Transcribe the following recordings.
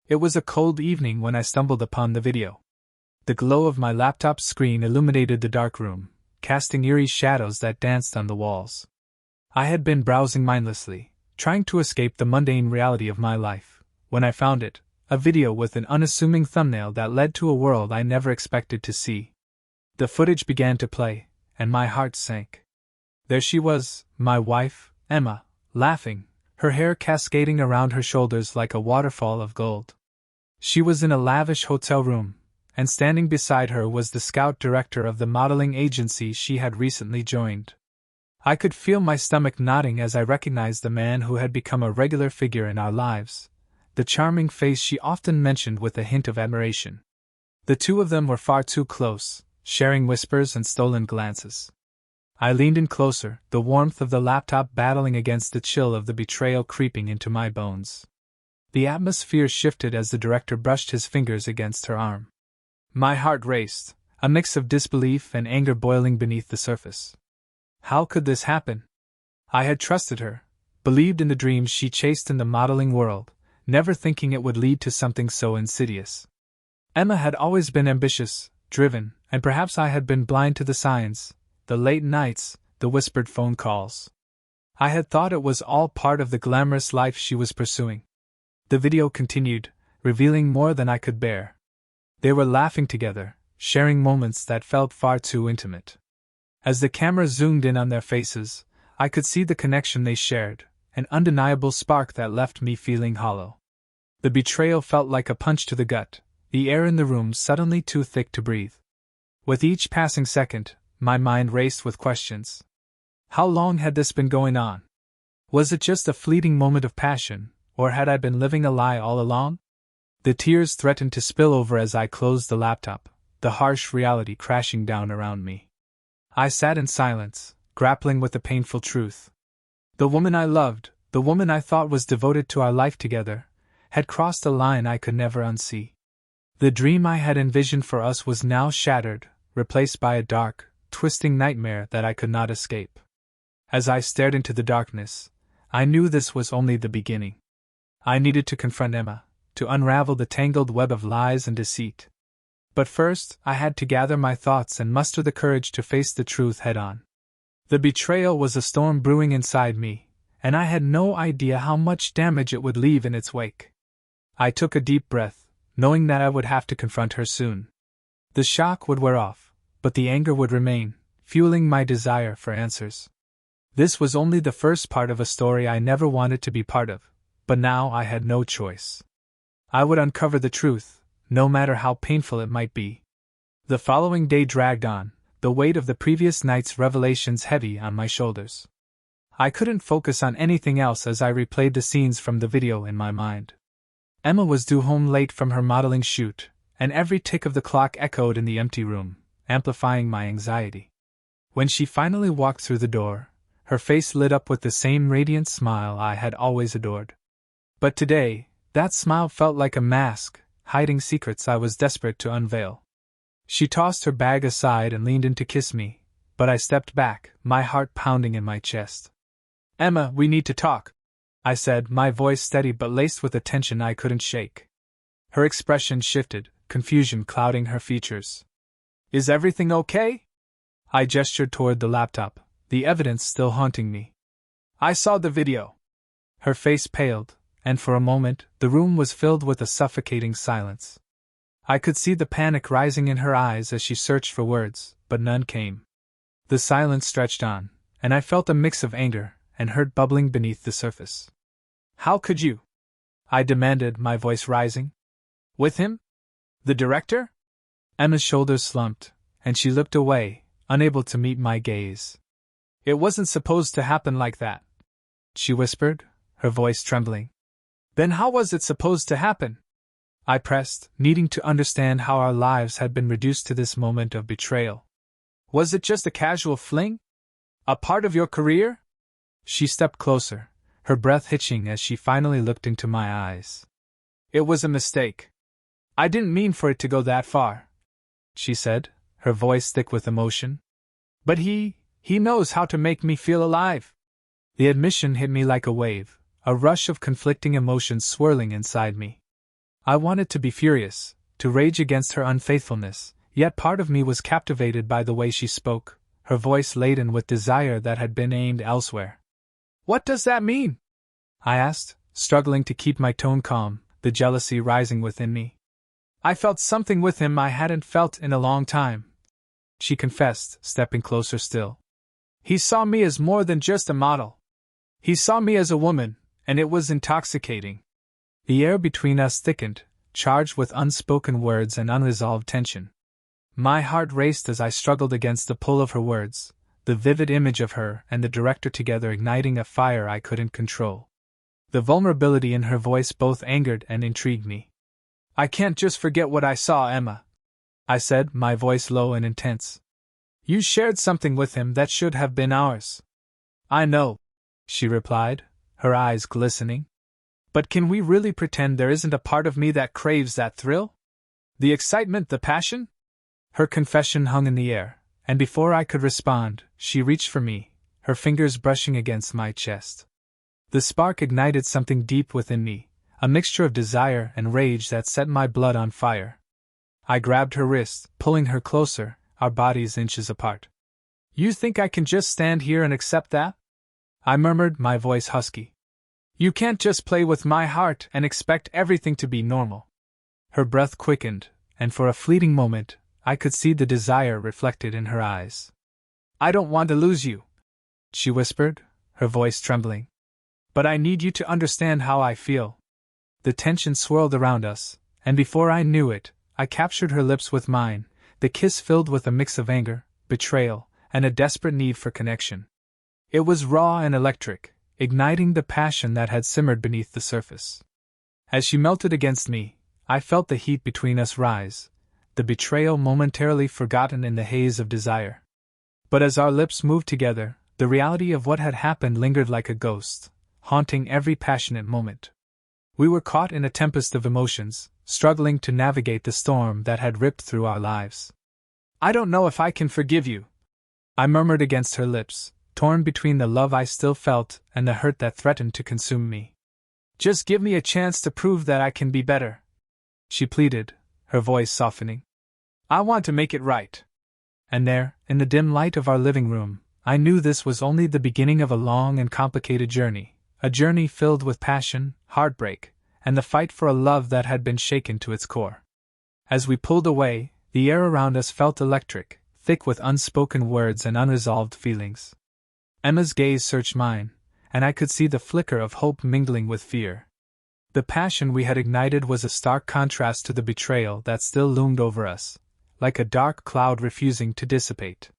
It was a cold evening when I stumbled upon the video. The glow of my laptop screen illuminated the dark room, casting eerie shadows that danced on the walls. I had been browsing mindlessly, trying to escape the mundane reality of my life, when I found it, a video with an unassuming thumbnail that led to a world I never expected to see. The footage began to play, and my heart sank. There she was, my wife, Emma, laughing, her hair cascading around her shoulders like a waterfall of gold. She was in a lavish hotel room, and standing beside her was the scout director of the modeling agency she had recently joined. I could feel my stomach knotting as I recognized the man who had become a regular figure in our lives, the charming face she often mentioned with a hint of admiration. The two of them were far too close, sharing whispers and stolen glances. I leaned in closer, the warmth of the laptop battling against the chill of the betrayal creeping into my bones. The atmosphere shifted as the director brushed his fingers against her arm. My heart raced, a mix of disbelief and anger boiling beneath the surface. How could this happen? I had trusted her, believed in the dreams she chased in the modeling world, never thinking it would lead to something so insidious. Emma had always been ambitious, driven, and perhaps I had been blind to the signs, the late nights, the whispered phone calls. I had thought it was all part of the glamorous life she was pursuing. The video continued, revealing more than I could bear. They were laughing together, sharing moments that felt far too intimate. As the camera zoomed in on their faces, I could see the connection they shared, an undeniable spark that left me feeling hollow. The betrayal felt like a punch to the gut, the air in the room suddenly too thick to breathe. With each passing second, my mind raced with questions. How long had this been going on? Was it just a fleeting moment of passion, or had I been living a lie all along? The tears threatened to spill over as I closed the laptop, the harsh reality crashing down around me. I sat in silence, grappling with the painful truth. The woman I loved, the woman I thought was devoted to our life together, had crossed a line I could never unsee. The dream I had envisioned for us was now shattered, replaced by a dark, twisting nightmare that I could not escape. As I stared into the darkness, I knew this was only the beginning. I needed to confront Emma, to unravel the tangled web of lies and deceit. But first, I had to gather my thoughts and muster the courage to face the truth head-on. The betrayal was a storm brewing inside me, and I had no idea how much damage it would leave in its wake. I took a deep breath, knowing that I would have to confront her soon. The shock would wear off, but the anger would remain, fueling my desire for answers. This was only the first part of a story I never wanted to be part of, but now I had no choice. I would uncover the truth, no matter how painful it might be. The following day dragged on, the weight of the previous night's revelations heavy on my shoulders. I couldn't focus on anything else as I replayed the scenes from the video in my mind. Emma was due home late from her modeling shoot, and every tick of the clock echoed in the empty room, amplifying my anxiety. When she finally walked through the door, her face lit up with the same radiant smile I had always adored. But today, that smile felt like a mask, hiding secrets I was desperate to unveil. She tossed her bag aside and leaned in to kiss me, but I stepped back, my heart pounding in my chest. "Emma, we need to talk," I said, my voice steady but laced with a tension I couldn't shake. Her expression shifted, confusion clouding her features. "Is everything okay?" I gestured toward the laptop, the evidence still haunting me. "I saw the video." Her face paled, and for a moment, the room was filled with a suffocating silence. I could see the panic rising in her eyes as she searched for words, but none came. The silence stretched on, and I felt a mix of anger and hurt bubbling beneath the surface. "How could you?" I demanded, my voice rising. "With him? The director?" Emma's shoulders slumped, and she looked away, unable to meet my gaze. "It wasn't supposed to happen like that," she whispered, her voice trembling. "Then how was it supposed to happen?" I pressed, needing to understand how our lives had been reduced to this moment of betrayal. "Was it just a casual fling? A part of your career?" She stepped closer, her breath hitching as she finally looked into my eyes. "It was a mistake. I didn't mean for it to go that far," she said, her voice thick with emotion. "But he knows how to make me feel alive." The admission hit me like a wave, a rush of conflicting emotions swirling inside me. I wanted to be furious, to rage against her unfaithfulness, yet part of me was captivated by the way she spoke, her voice laden with desire that had been aimed elsewhere. "What does that mean?" I asked, struggling to keep my tone calm, the jealousy rising within me. "I felt something with him I hadn't felt in a long time," she confessed, stepping closer still. "He saw me as more than just a model. He saw me as a woman, and it was intoxicating." The air between us thickened, charged with unspoken words and unresolved tension. My heart raced as I struggled against the pull of her words, the vivid image of her and the director together igniting a fire I couldn't control. The vulnerability in her voice both angered and intrigued me. "I can't just forget what I saw, Emma," I said, my voice low and intense. "You shared something with him that should have been ours." "I know," she replied, her eyes glistening. "But can we really pretend there isn't a part of me that craves that thrill? The excitement, the passion?" Her confession hung in the air, and before I could respond, she reached for me, her fingers brushing against my chest. The spark ignited something deep within me, a mixture of desire and rage that set my blood on fire. I grabbed her wrist, pulling her closer, our bodies inches apart. "You think I can just stand here and accept that?" I murmured, my voice husky. "You can't just play with my heart and expect everything to be normal." Her breath quickened, and for a fleeting moment, I could see the desire reflected in her eyes. "I don't want to lose you," she whispered, her voice trembling. "But I need you to understand how I feel." The tension swirled around us, and before I knew it, I captured her lips with mine, the kiss filled with a mix of anger, betrayal, and a desperate need for connection. It was raw and electric, igniting the passion that had simmered beneath the surface. As she melted against me, I felt the heat between us rise, the betrayal momentarily forgotten in the haze of desire. But as our lips moved together, the reality of what had happened lingered like a ghost, haunting every passionate moment. We were caught in a tempest of emotions, struggling to navigate the storm that had ripped through our lives. "I don't know if I can forgive you," I murmured against her lips, torn between the love I still felt and the hurt that threatened to consume me. "Just give me a chance to prove that I can be better," she pleaded, her voice softening. "I want to make it right." And there, in the dim light of our living room, I knew this was only the beginning of a long and complicated journey, a journey filled with passion, heartbreak, and the fight for a love that had been shaken to its core. As we pulled away, the air around us felt electric, thick with unspoken words and unresolved feelings. Emma's gaze searched mine, and I could see the flicker of hope mingling with fear. The passion we had ignited was a stark contrast to the betrayal that still loomed over us, like a dark cloud refusing to dissipate.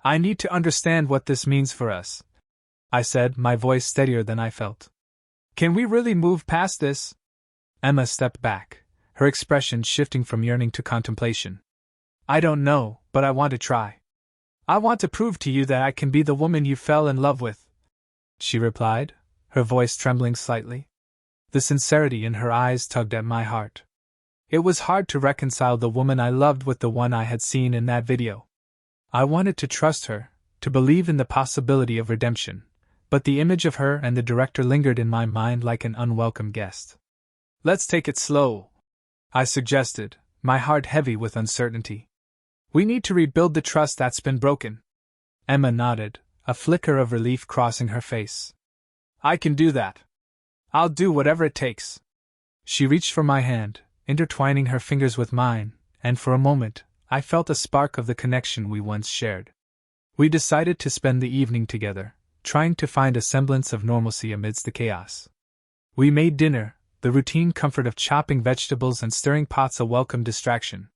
"I need to understand what this means for us," I said, my voice steadier than I felt. "Can we really move past this?" Emma stepped back, her expression shifting from yearning to contemplation. "I don't know, but I want to try. I want to prove to you that I can be the woman you fell in love with," she replied, her voice trembling slightly. The sincerity in her eyes tugged at my heart. It was hard to reconcile the woman I loved with the one I had seen in that video. I wanted to trust her, to believe in the possibility of redemption, but the image of her and the director lingered in my mind like an unwelcome guest. "Let's take it slow," I suggested, my heart heavy with uncertainty. "We need to rebuild the trust that's been broken." Emma nodded, a flicker of relief crossing her face. "I can do that. I'll do whatever it takes." She reached for my hand, intertwining her fingers with mine, and for a moment, I felt a spark of the connection we once shared. We decided to spend the evening together, trying to find a semblance of normalcy amidst the chaos. We made dinner, the routine comfort of chopping vegetables and stirring pots a welcome distraction.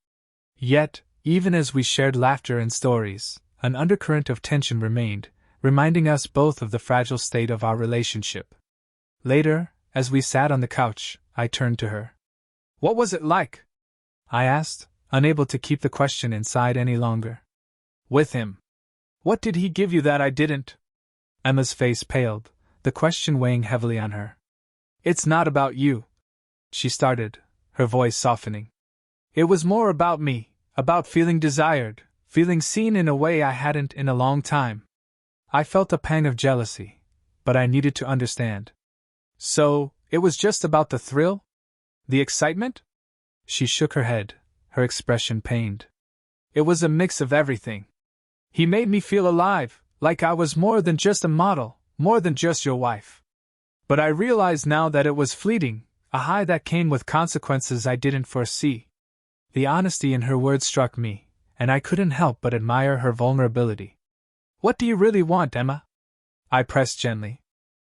Yet, even as we shared laughter and stories, an undercurrent of tension remained, reminding us both of the fragile state of our relationship. Later, as we sat on the couch, I turned to her. "What was it like?" I asked, unable to keep the question inside any longer. "With him. What did he give you that I didn't?" Emma's face paled, the question weighing heavily on her. "It's not about you," she started, her voice softening. "It was more about me, about feeling desired, feeling seen in a way I hadn't in a long time." I felt a pang of jealousy, but I needed to understand. "So, it was just about the thrill?" The excitement? She shook her head, her expression pained. It was a mix of everything. He made me feel alive, like I was more than just a model, more than just your wife. But I realize now that it was fleeting, a high that came with consequences I didn't foresee. The honesty in her words struck me, and I couldn't help but admire her vulnerability. What do you really want, Emma? I pressed gently.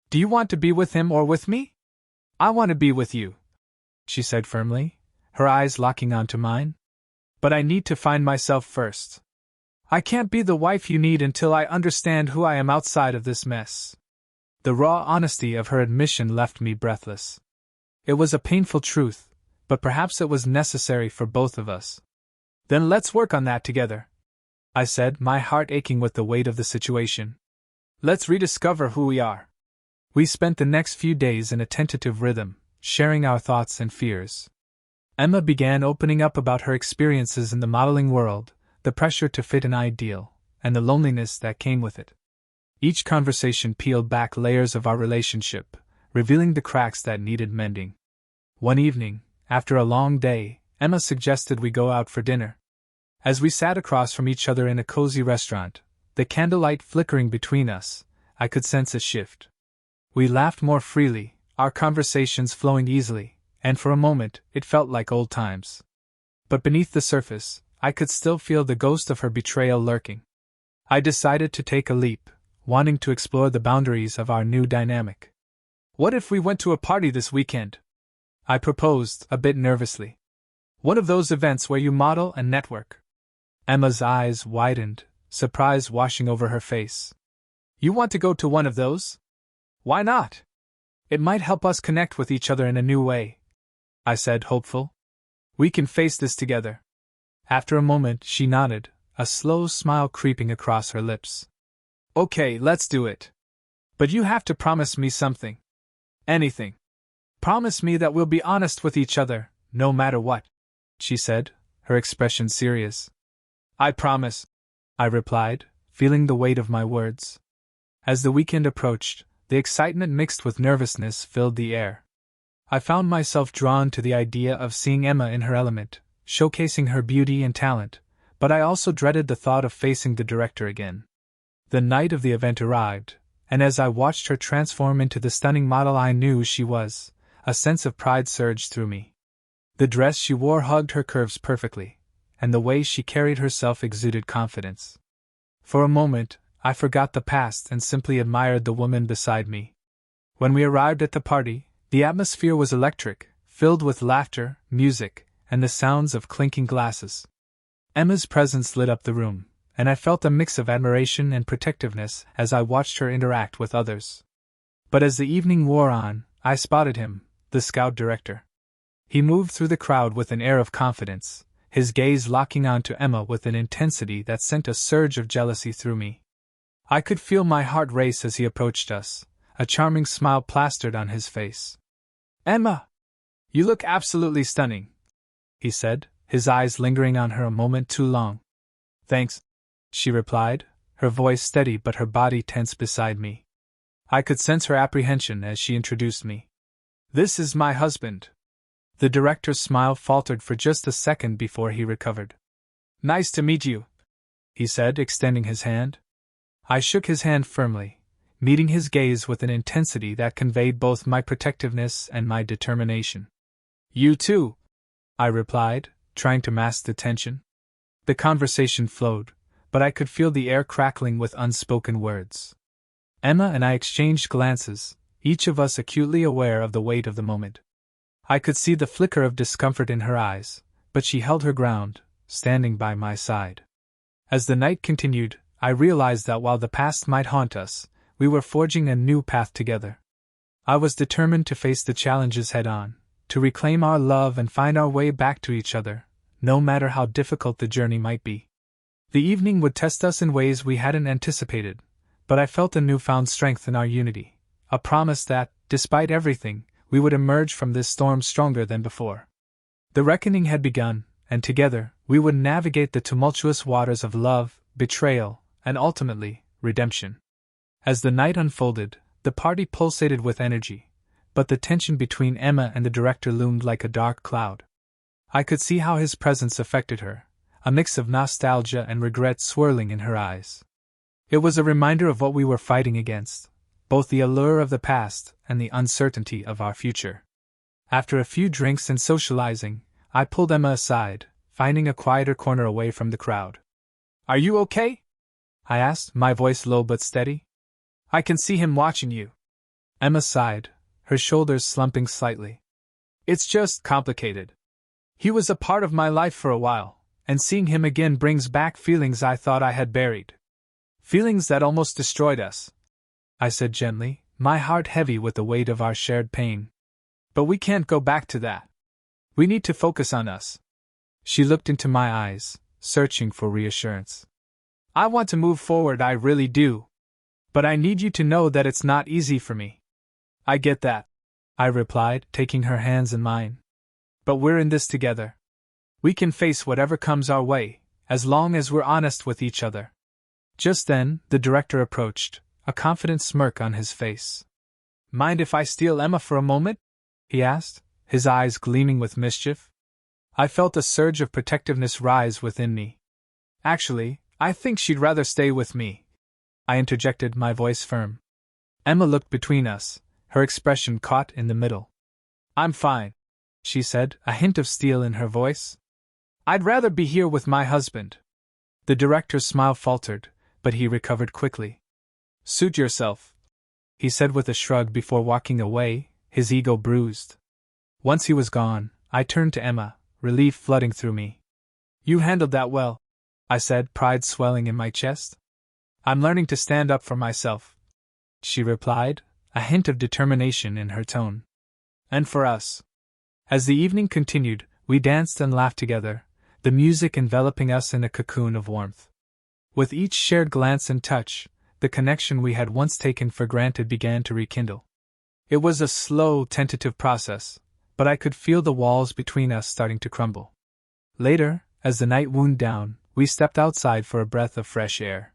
Do you want to be with him or with me? I want to be with you, she said firmly, her eyes locking onto mine. But I need to find myself first. I can't be the wife you need until I understand who I am outside of this mess. The raw honesty of her admission left me breathless. It was a painful truth, but perhaps it was necessary for both of us. Then let's work on that together, I said, my heart aching with the weight of the situation. Let's rediscover who we are. We spent the next few days in a tentative rhythm, sharing our thoughts and fears. Emma began opening up about her experiences in the modeling world, the pressure to fit an ideal, and the loneliness that came with it. Each conversation peeled back layers of our relationship, revealing the cracks that needed mending. One evening, after a long day, Emma suggested we go out for dinner. As we sat across from each other in a cozy restaurant, the candlelight flickering between us, I could sense a shift. We laughed more freely, our conversations flowing easily, and for a moment it felt like old times. But beneath the surface, I could still feel the ghost of her betrayal lurking. I decided to take a leap, wanting to explore the boundaries of our new dynamic. What if we went to a party this weekend? I proposed, a bit nervously. One of those events where you model and network. Emma's eyes widened, surprise washing over her face. You want to go to one of those? Why not? It might help us connect with each other in a new way, I said, hopeful. We can face this together. After a moment, she nodded, a slow smile creeping across her lips. Okay, let's do it. But you have to promise me something. Anything. Promise me that we'll be honest with each other, no matter what, she said, her expression serious. I promise, I replied, feeling the weight of my words. As the weekend approached, the excitement mixed with nervousness filled the air. I found myself drawn to the idea of seeing Emma in her element, showcasing her beauty and talent, but I also dreaded the thought of facing the director again. The night of the event arrived, and as I watched her transform into the stunning model I knew she was, a sense of pride surged through me. The dress she wore hugged her curves perfectly, and the way she carried herself exuded confidence. For a moment, I forgot the past and simply admired the woman beside me. When we arrived at the party, the atmosphere was electric, filled with laughter, music, and the sounds of clinking glasses. Emma's presence lit up the room, and I felt a mix of admiration and protectiveness as I watched her interact with others. But as the evening wore on, I spotted him, the scout director. He moved through the crowd with an air of confidence, his gaze locking onto Emma with an intensity that sent a surge of jealousy through me. I could feel my heart race as he approached us, a charming smile plastered on his face. Emma! You look absolutely stunning, he said, his eyes lingering on her a moment too long. Thanks, she replied, her voice steady but her body tense beside me. I could sense her apprehension as she introduced me. This is my husband. The director's smile faltered for just a second before he recovered. Nice to meet you, he said, extending his hand. I shook his hand firmly, meeting his gaze with an intensity that conveyed both my protectiveness and my determination. You too, I replied, trying to mask the tension. The conversation flowed, but I could feel the air crackling with unspoken words. Emma and I exchanged glances, each of us acutely aware of the weight of the moment. I could see the flicker of discomfort in her eyes, but she held her ground, standing by my side. As the night continued, I realized that while the past might haunt us, we were forging a new path together. I was determined to face the challenges head-on, to reclaim our love and find our way back to each other, no matter how difficult the journey might be. The evening would test us in ways we hadn't anticipated, but I felt a newfound strength in our unity, a promise that, despite everything, we would emerge from this storm stronger than before. The reckoning had begun, and together, we would navigate the tumultuous waters of love, betrayal, and ultimately, redemption. As the night unfolded, the party pulsated with energy, but the tension between Emma and the director loomed like a dark cloud. I could see how his presence affected her, a mix of nostalgia and regret swirling in her eyes. It was a reminder of what we were fighting against, both the allure of the past and the uncertainty of our future. After a few drinks and socializing, I pulled Emma aside, finding a quieter corner away from the crowd. "Are you okay?" I asked, my voice low but steady. "I can see him watching you." Emma sighed, her shoulders slumping slightly. "It's just complicated. He was a part of my life for a while, and seeing him again brings back feelings I thought I had buried. Feelings that almost destroyed us," I said gently, my heart heavy with the weight of our shared pain. "But we can't go back to that. We need to focus on us." She looked into my eyes, searching for reassurance. "I want to move forward, I really do. But I need you to know that it's not easy for me." "I get that," I replied, taking her hands in mine. "But we're in this together. We can face whatever comes our way, as long as we're honest with each other." Just then, the director approached, a confident smirk on his face. "Mind if I steal Emma for a moment?" he asked, his eyes gleaming with mischief. I felt a surge of protectiveness rise within me. "Actually, I think she'd rather stay with me," I interjected, my voice firm. Emma looked between us, her expression caught in the middle. "I'm fine," she said, a hint of steel in her voice. "I'd rather be here with my husband." The director's smile faltered, but he recovered quickly. "Suit yourself," he said with a shrug before walking away, his ego bruised. Once he was gone, I turned to Emma, relief flooding through me. "You handled that well," I said, pride swelling in my chest. "I'm learning to stand up for myself," she replied, a hint of determination in her tone. "And for us." As the evening continued, we danced and laughed together, the music enveloping us in a cocoon of warmth. With each shared glance and touch, the connection we had once taken for granted began to rekindle. It was a slow, tentative process, but I could feel the walls between us starting to crumble. Later, as the night wound down, we stepped outside for a breath of fresh air.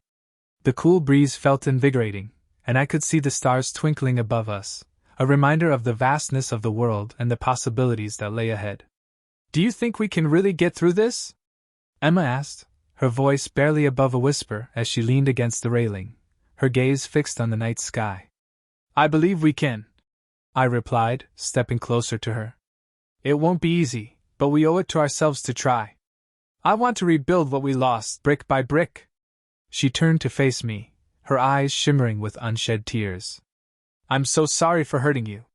The cool breeze felt invigorating, and I could see the stars twinkling above us, a reminder of the vastness of the world and the possibilities that lay ahead. "Do you think we can really get through this?" Emma asked, her voice barely above a whisper as she leaned against the railing, her gaze fixed on the night sky. "I believe we can," I replied, stepping closer to her. "It won't be easy, but we owe it to ourselves to try. I want to rebuild what we lost, brick by brick." She turned to face me, her eyes shimmering with unshed tears. "I'm so sorry for hurting you.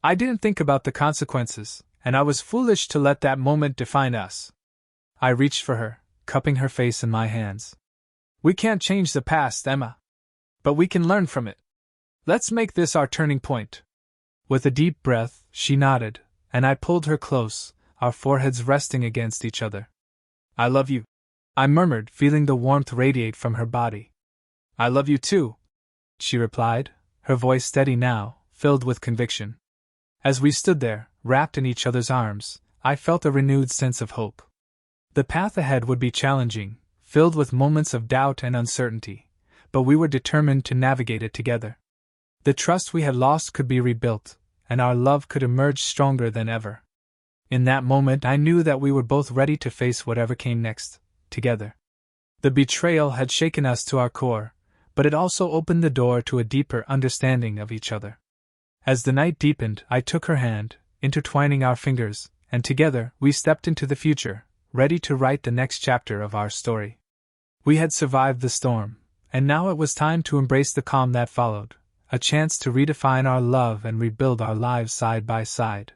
I didn't think about the consequences, and I was foolish to let that moment define us." I reached for her, cupping her face in my hands. "We can't change the past, Emma. But we can learn from it. Let's make this our turning point." With a deep breath, she nodded, and I pulled her close, our foreheads resting against each other. "I love you," I murmured, feeling the warmth radiate from her body. "I love you too," she replied, her voice steady now, filled with conviction. As we stood there, wrapped in each other's arms, I felt a renewed sense of hope. The path ahead would be challenging, filled with moments of doubt and uncertainty, but we were determined to navigate it together. The trust we had lost could be rebuilt, and our love could emerge stronger than ever. In that moment I knew that we were both ready to face whatever came next, together. The betrayal had shaken us to our core, but it also opened the door to a deeper understanding of each other. As the night deepened, I took her hand, intertwining our fingers, and together we stepped into the future, ready to write the next chapter of our story. We had survived the storm, and now it was time to embrace the calm that followed, a chance to redefine our love and rebuild our lives side by side.